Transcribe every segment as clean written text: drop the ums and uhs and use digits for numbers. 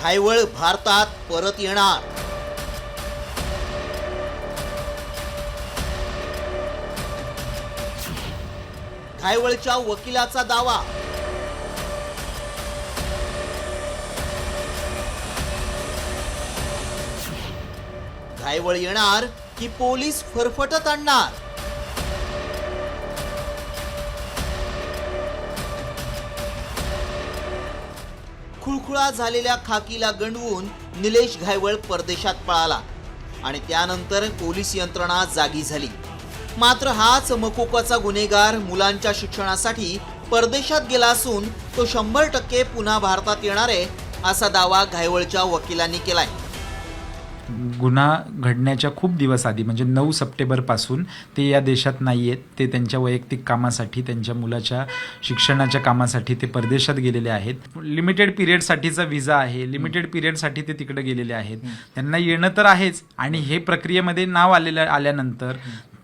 घायवळ भारतात परत येणार। घायवळच्या वकिलाचा दावा। घायवळ येणार की पोलीस फरफटत आणणार? खुळखुळा झालेल्या खाकीला गंडवून निलेश घायवळ परदेशात पळाला आणि त्यानंतर पोलीस यंत्रणा जागी झाली। मात्र हाच मकोकाचा गुन्हेगार मुलांच्या शिक्षणासाठी परदेशात गेला असून तो 100% पुन्हा भारतात येणार आहे असा दावा घायवळच्या वकिलांनी केलाय। गुन्हा घडण्याच्या खूप दिवस आधी म्हणजे 9 सप्टेंबर पासून ते या देशात नाही आहेत। ते त्यांच्या वैयक्तिक कामासाठी, त्यांच्या मुलाच्या शिक्षणाच्या कामासाठी ते परदेशात गेलेले आहेत। लिमिटेड पिरियडसाठीचा व्हिसा आहे, लिमिटेड पिरियडसाठी ते तिकडे गेलेले आहेत। त्यांना येणं तर आहेच आणि हे प्रक्रियेमध्ये नाव आल्यानंतर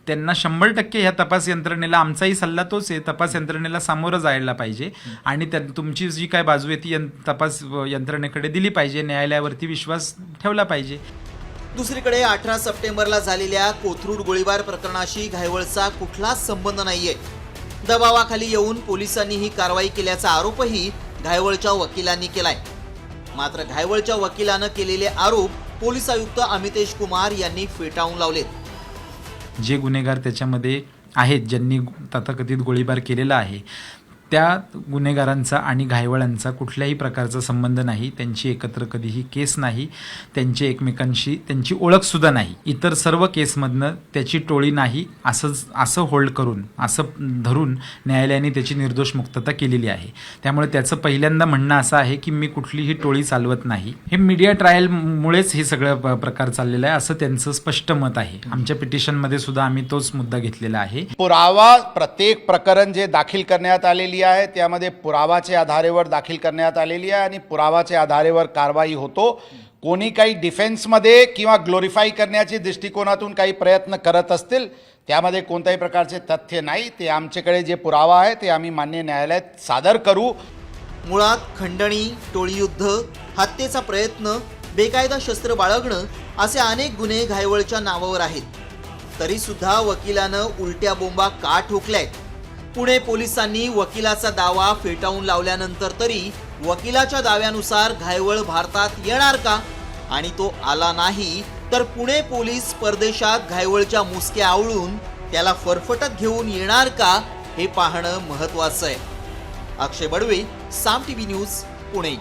त्यांना 100% ह्या तपास यंत्रणेला, आमचाही सल्ला तोच आहे, तपास यंत्रणेला सामोरं जायला पाहिजे आणि तुमची जी काय बाजू आहे ती तपास यंत्रणेकडे दिली पाहिजे, न्यायालयावरती विश्वास ठेवला पाहिजे। दुसरीकडे 18 सप्टेंबरला झालेल्या कोथरूड गोळीबार प्रकरणाशी घायवळचा कुठलाच संबंध नाहीये। दबावाखाली येऊन पोलिसांनी ही कारवाई केल्याचा आरोपही घायवळच्या वकिलांनी केलाय। मात्र घायवळच्या वकिलानं केलेले आरोप पोलीस आयुक्त अमितेश कुमार यांनी फेटाळून लावलेत। जे गुन्हेगार त्याच्यामध्ये आहेत, ज्यांनी तथाकथित गोळीबार केलेला आहे, त्या गुन्हेगारांचा आणि घायवळांचा कुठल्याही प्रकारचा संबंध नाही। त्यांची एकत्र कधीही केस नाही, त्यांची एकमेकांशी त्यांची ओळखसुद्धा नाही। इतर सर्व केसमधनं त्याची टोळी नाही असं होल्ड करून, असं धरून न्यायालयाने त्याची निर्दोष मुक्तता केलेली आहे। त्यामुळे त्याचं पहिल्यांदा म्हणणं असं आहे की मी कुठलीही टोळी चालवत नाही। हे मीडिया ट्रायलमुळेच हे सगळं प्रकार चाललेला आहे असं त्यांचं स्पष्ट मत आहे। आमच्या पिटिशनमध्ये सुद्धा आम्ही तोच मुद्दा घेतलेला आहे। पुरावा प्रत्येक प्रकरण जे दाखल करण्यात आलेली आहे त्यामध्ये पुरावाच्या आधारेवर दाखल करण्यात आलेली आहे आणि पुरावाच्या आधारेवर कारवाई होतो। कोणी काही डिफेन्समध्ये किंवा ग्लोरिफाय करण्याच्या दृष्टिकोनातून काही प्रयत्न करत असतील त्यामध्ये कोणत्याही प्रकारचे तथ्य नाही। ते आमच्याकडे जे पुरावा आहे ते आम्ही मान्य न्यायालयात सादर करू। मुळात खंडणी, टोळीयुद्ध, हत्येचा प्रयत्न, बेकायदा शस्त्र बाळगणं असे अनेक गुन्हे घायवळच्या नावावर आहेत। तरी सुद्धा वकिलानं उलट्या बोंबा का ठोकल्यात? पुणे पोलिसांनी वकिलाचा दावा फेटाळून लावल्यानंतर तरी वकिलाच्या दाव्यानुसार घायवळ भारतात येणार का? आणि तो आला नाही तर पुणे पोलीस परदेशात घायवळच्या मुसक्या आवळून त्याला फरफटत घेऊन येणार का हे पाहणं महत्त्वाचं आहे। अक्षय बडवे, साम टीव्ही न्यूज, पुणे।